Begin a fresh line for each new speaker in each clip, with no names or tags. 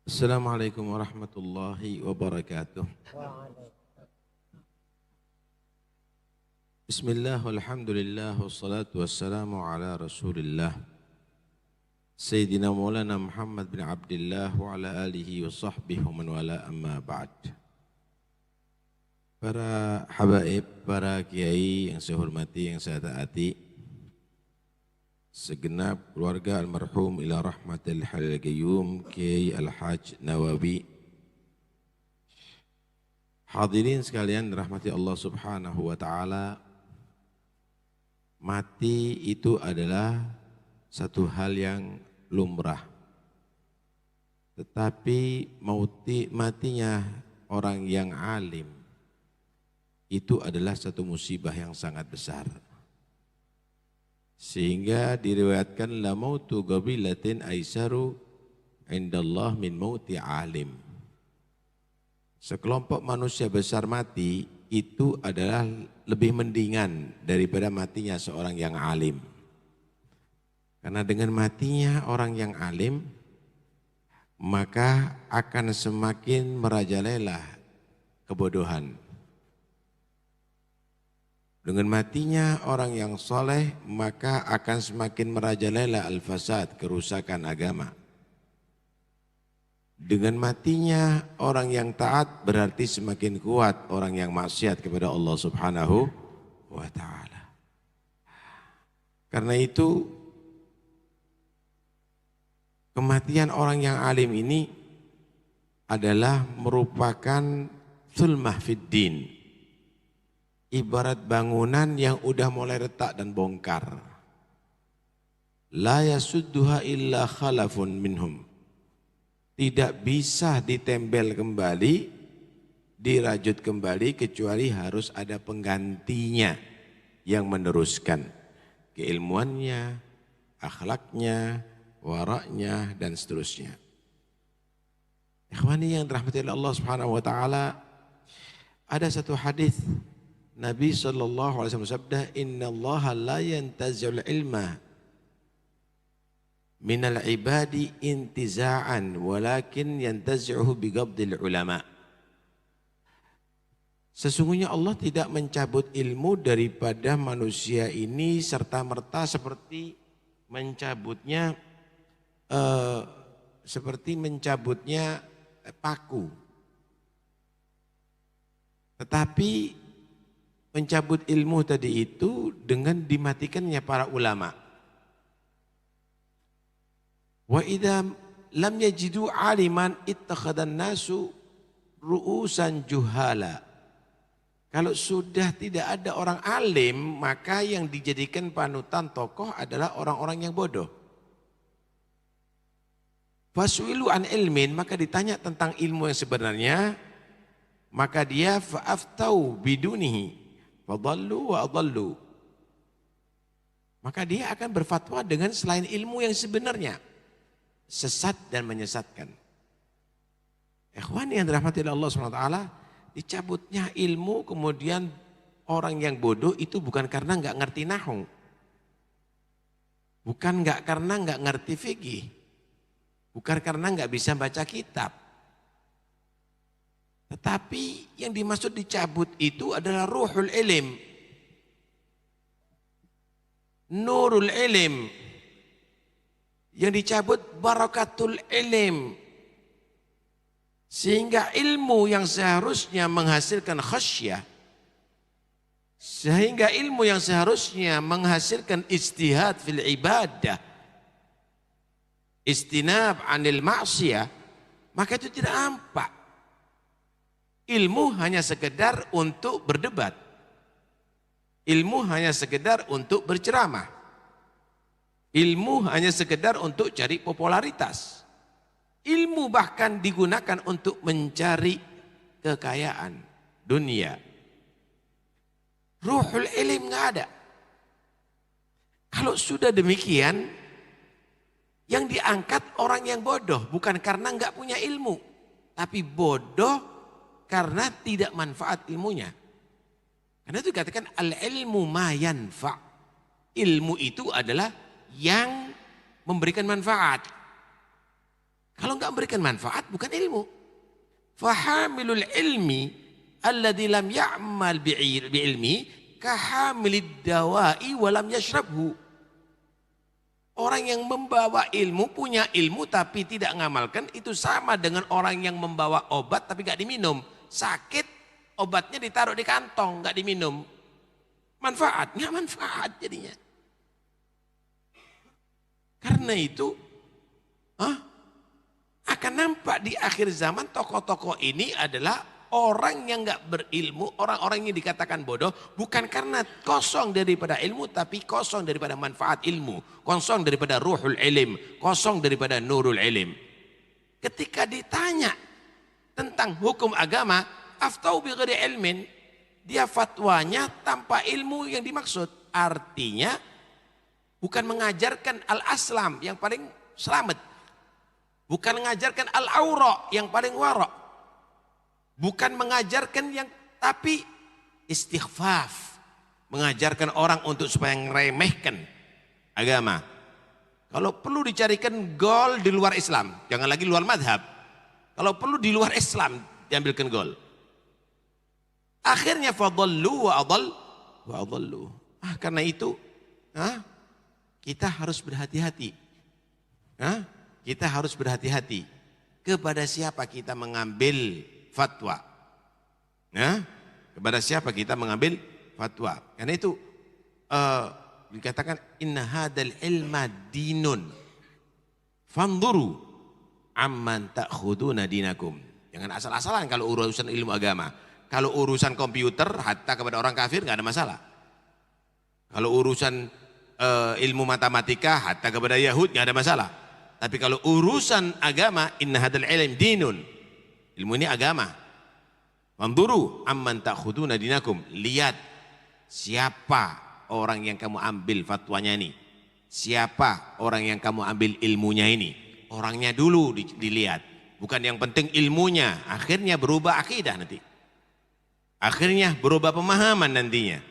Assalamualaikum warahmatullahi wabarakatuh. Bismillah, walhamdulillah, wassalatu wassalamu ala rasulillah. Sayyidina Maulana Muhammad bin Abdullah wa ala alihi wa sahbihi wa man wala amma ba'd. Para habaib, para kiai yang saya hormati, yang saya taati, segenap keluarga almarhum ila rahmatil halil qayyum Kiai Al-Haj Nawawi. Hadirin sekalian rahmati Allah Subhanahu wa taala. Mati itu adalah satu hal yang lumrah. Tetapi matinya orang yang alim itu adalah satu musibah yang sangat besar. Sehingga diriwayatkan la mautu gabilatin aisaru indallah min mauti alim. Sekelompok manusia besar mati itu adalah lebih mendingan daripada matinya seorang yang alim. Karena dengan matinya orang yang alim, maka akan semakin merajalela kebodohan. Dengan matinya orang yang soleh, maka akan semakin merajalela al-fasad, kerusakan agama. Dengan matinya orang yang taat, berarti semakin kuat orang yang maksiat kepada Allah Subhanahu wa ta'ala. Karena itu, kematian orang yang alim ini adalah merupakan zulmah fid din. Ibarat bangunan yang udah mulai retak dan bongkar. La yasudduha illa khalafun minhum. Tidak bisa ditempel kembali, dirajut kembali kecuali harus ada penggantinya yang meneruskan keilmuannya, akhlaknya, waraknya dan seterusnya. Ikhwani yang dirahmati Allah Subhanahu wa taala, ada satu hadis Nabi sallallahu alaihi wasallam bersabda, "Innallaha la yantazi'ul ilma minal ibadi intiza'an walakin yantazi'uhu biqabdil ulama." Sesungguhnya Allah tidak mencabut ilmu daripada manusia ini serta-merta seperti mencabutnya paku. Tetapi mencabut ilmu tadi itu dengan dimatikannya para ulama. Wa idza lam yajidu aliman ittakhadan nasu ru'usan juhala. Kalau sudah tidak ada orang alim, maka yang dijadikan panutan tokoh adalah orang-orang yang bodoh. Fasu'ilu an ilmin, maka ditanya tentang ilmu yang sebenarnya, maka dia fa'aftau bidunihi. Fadallu wa adallu. Maka dia akan berfatwa dengan selain ilmu yang sebenarnya. Sesat dan menyesatkan. Ikhwan yang dirahmati Allah SWT, dicabutnya ilmu kemudian orang yang bodoh itu bukan karena enggak ngerti nahwu. Bukan karena enggak ngerti fikih. Bukan karena enggak bisa baca kitab. Tetapi yang dimaksud dicabut itu adalah ruhul ilim. Nurul ilim. Yang dicabut barakatul ilim. Sehingga ilmu yang seharusnya menghasilkan khasyah. Sehingga ilmu yang seharusnya menghasilkan ijtihad fil ibadah. Istinab anil ma'siyah. Maka itu tidak nampak. Ilmu hanya sekedar untuk berdebat. Ilmu hanya sekedar untuk berceramah. Ilmu hanya sekedar untuk cari popularitas. Ilmu bahkan digunakan untuk mencari kekayaan dunia. Ruhul ilim nggak ada. Kalau sudah demikian, yang diangkat orang yang bodoh bukan karena nggak punya ilmu, tapi bodoh karena tidak manfaat ilmunya. Karena itu dikatakan al-ilmu ma yanfa'. Ilmu itu adalah yang memberikan manfaat. Kalau nggak memberikan manfaat bukan ilmu. Fahamilul ilmi alladzi lam ya'mal bi'ilmi kahamilid dawa'i wa lam yashrabhu. Orang yang membawa ilmu, punya ilmu tapi tidak ngamalkan, itu sama dengan orang yang membawa obat tapi nggak diminum. Sakit, obatnya ditaruh di kantong, nggak diminum. Manfaat, nggak manfaat jadinya. Karena itu, akan nampak di akhir zaman tokoh-tokoh ini adalah orang yang nggak berilmu, orang-orang yang dikatakan bodoh, bukan karena kosong daripada ilmu, tapi kosong daripada manfaat ilmu, kosong daripada ruhul ilim, kosong daripada nurul ilim. Ketika ditanya tentang hukum agama, aftau bi ghairi ilmin, dia fatwanya tanpa ilmu yang dimaksud. Artinya bukan mengajarkan al-aslam yang paling selamat, bukan mengajarkan al-aura yang paling warok, bukan mengajarkan yang, tapi istighfaf, mengajarkan orang untuk supaya ngeremehkan agama. Kalau perlu dicarikan gol di luar Islam, jangan lagi luar madhab. Kalau perlu di luar Islam diambilkan gol. Akhirnya fadallu wa adallu. Karena itu kita harus berhati-hati. Kita harus berhati-hati kepada siapa kita mengambil fatwa. Kepada siapa kita mengambil fatwa. Karena itu dikatakan inna hadal ilma dinun fanzuru amman ta'khuduna dinakum. Jangan asal-asalan kalau urusan ilmu agama. Kalau urusan komputer hatta kepada orang kafir nggak ada masalah. Kalau urusan ilmu matematika hatta kepada Yahud nggak ada masalah. Tapi kalau urusan agama, inna hadal ilm dinun. Ilmu ini agama. Fanzuru amman ta'khuduna dinakum. Lihat siapa orang yang kamu ambil fatwanya ini. Siapa orang yang kamu ambil ilmunya ini. Orangnya dulu dilihat. Bukan yang penting ilmunya. Akhirnya berubah akidah nanti. Akhirnya berubah pemahaman nantinya.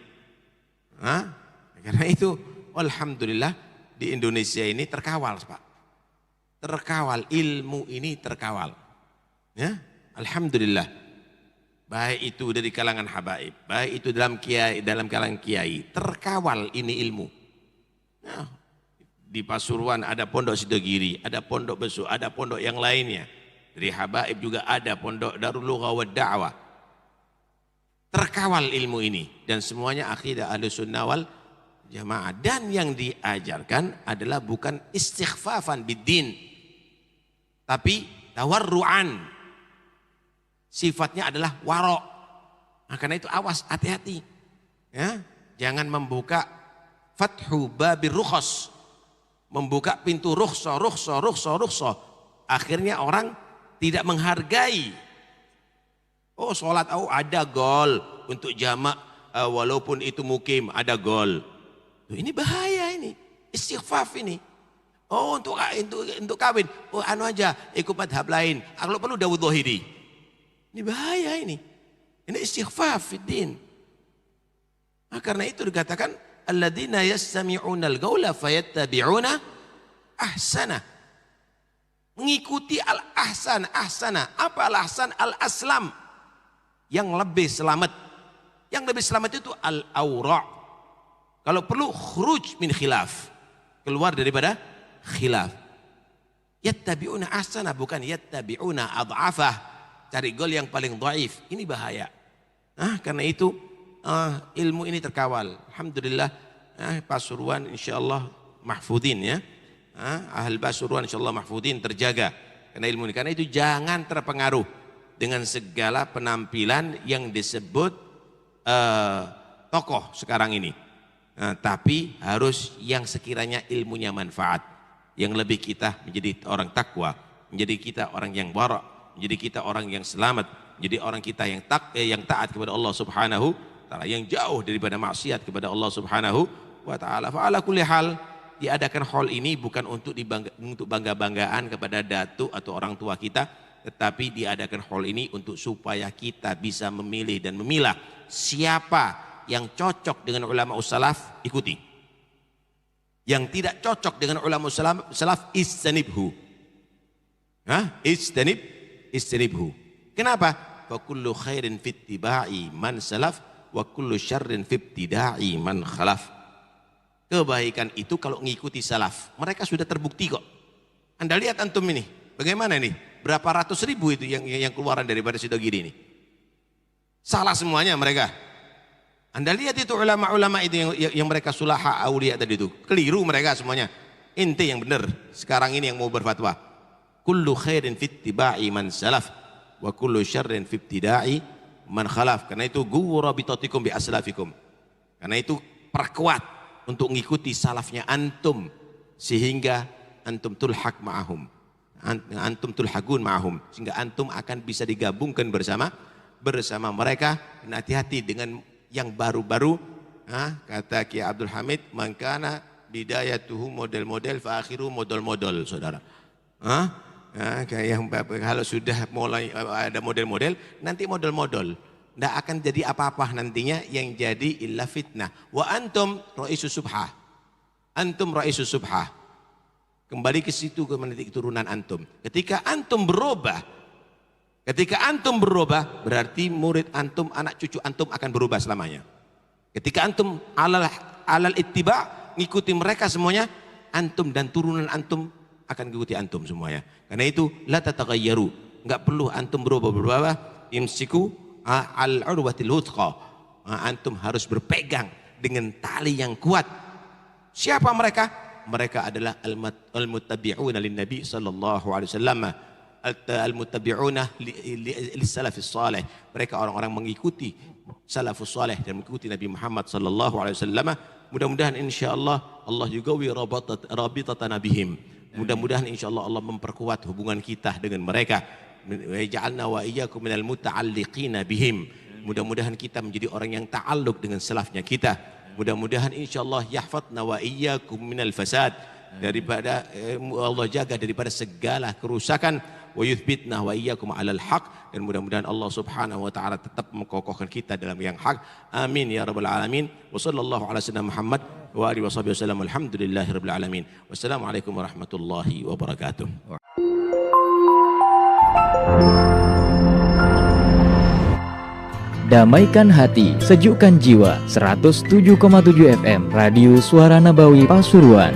Karena itu alhamdulillah di Indonesia ini terkawal, Pak. Terkawal, ilmu ini terkawal. Ya, alhamdulillah. Baik itu dari kalangan habaib, baik itu dalam kalangan kiai, terkawal ini ilmu. Nah, di Pasuruan ada pondok Sidogiri, ada pondok Besu, ada pondok yang lainnya. Dari habaib juga ada pondok Darul Lughah wa Da'wah. Terkawal ilmu ini dan semuanya akidah Ahlussunnah wal Jamaah. Dan yang diajarkan adalah bukan istighfafan biddin, tapi tawarru'an. Sifatnya adalah warok. Karena itu awas, hati-hati. Ya, jangan membuka fathu babir rukhas, membuka pintu rukhsah. Akhirnya orang tidak menghargai. Oh sholat, ada gol untuk jamak, walaupun itu mukim ada gol. Ini bahaya ini, istighfaf ini. Oh untuk kawin, aja ikut madhab lain. Kalau perlu Dawud Dhahiri. Ini bahaya ini. Ini istighfaf fiddin. Karena itu dikatakan alladzina yastami'una al-qawla fayattabi'una ahsana. Mengikuti ahsana. Apa al-ahsan? Al-aslam. Yang lebih selamat. Yang lebih selamat itu al-awra'. Kalau perlu khuruj min khilaf. Keluar daripada khilaf. Yattabi'una ahsana, bukan yattabi'una adhafah. Cari gol yang paling dhaif. Ini bahaya. Karena itu ilmu ini terkawal. Alhamdulillah Pasuruan insyaallah mahfudin ya. Ahli Pasuruan insyaallah mahfudin terjaga karena ilmu ini. Karena itu jangan terpengaruh dengan segala penampilan yang disebut tokoh sekarang ini. Tapi harus yang sekiranya ilmunya manfaat. Yang lebih kita menjadi orang takwa, menjadi kita orang yang wara', menjadi kita orang yang selamat, menjadi orang kita yang taat kepada Allah Subhanahu wa taala, yang jauh daripada maksiat kepada Allah Subhanahu wa taala. Fa ala kulli hal, diadakan hal ini bukan untuk bangga-banggaan kepada datuk atau orang tua kita, tetapi diadakan hal ini untuk supaya kita bisa memilih dan memilah siapa yang cocok dengan ulama salaf, ikuti. Yang tidak cocok dengan ulama salaf, istanibhu. Istanibhu. Kenapa? Fa kullu khairin fittiba'i man salaf wa kullu syarrin fibtida'i man khalaf. Kebaikan itu kalau ngikuti salaf. Mereka sudah terbukti kok. Anda lihat antum ini, bagaimana ini? Berapa ratus ribu itu yang keluaran daripada Sidogiri ini. Salah semuanya mereka. Anda lihat itu ulama-ulama itu yang mereka sulaha aulia tadi itu. Keliru mereka semuanya. Inti yang benar. Sekarang ini yang mau berfatwa. Kullu khairin fittiba'i man salaf wa kullu syarrin fibtida'i man khalaf. Karena itu gurabitatikum bi aslafikum. Karena itu perkuat untuk mengikuti salafnya antum sehingga antum tulhaq ma'ahum. Antum tulhaqun ma'ahum, sehingga antum akan bisa digabungkan bersama mereka. Dan hati-hati dengan yang baru-baru. Kata Kiai Abdul Hamid, man kana bidayatuhu model-model fa akhiru model-model, saudara. Kayak yang kalau sudah mulai ada model-model, nanti model-model tidak akan jadi apa-apa nantinya, yang jadi illa fitnah. Wa antum ra'isus subhah. Antum ra'isus subhah. Kembali ke situ, ke mendidik turunan antum. Ketika antum berubah, berarti murid antum, anak cucu antum akan berubah selamanya. Ketika antum alal ittiba, ngikuti mereka semuanya, antum dan turunan antum akan ngikuti antum semuanya. Karena itu la tataghayyaru, enggak perlu antum berubah. Imsiku al-urwatil wuthqa. Antum harus berpegang dengan tali yang kuat. Siapa mereka? Mereka adalah al-muttabi'una lin-nabi sallallahu alaihi wasallam, al-muttabi'una lis-salafis salih. Mereka orang-orang mengikuti salafus salih dan mengikuti Nabi Muhammad sallallahu alaihi wasallam. Mudah-mudahan insyaallah Allah yugawi rabitatana bihim. Mudah-mudahan insyaallah Allah memperkuat hubungan kita dengan mereka. Wa ja'alna wa iyyakum minal muta'alliqina bihim. Mudah-mudahan kita menjadi orang yang ta'alluq dengan salafnya kita. Mudah-mudahan insyaallah yahfadna wa iyyakum minal fasad, daripada Allah jaga daripada segala kerusakan, wa yuthbitna wa iyyakum alal haq, dan mudah-mudahan Allah Subhanahu wa taala tetap mengokohkan kita dalam yang hak. Amin ya rabbal alamin. Wa sallallahu ala sayyidina Muhammad wa alihi washabihi wasallam. Alhamdulillahirabbil alamin. Wassalamualaikum warahmatullahi wabarakatuh.
Damaikan hati, sejukkan jiwa. 107,7 FM Radio Suara Nabawi Pasuruan.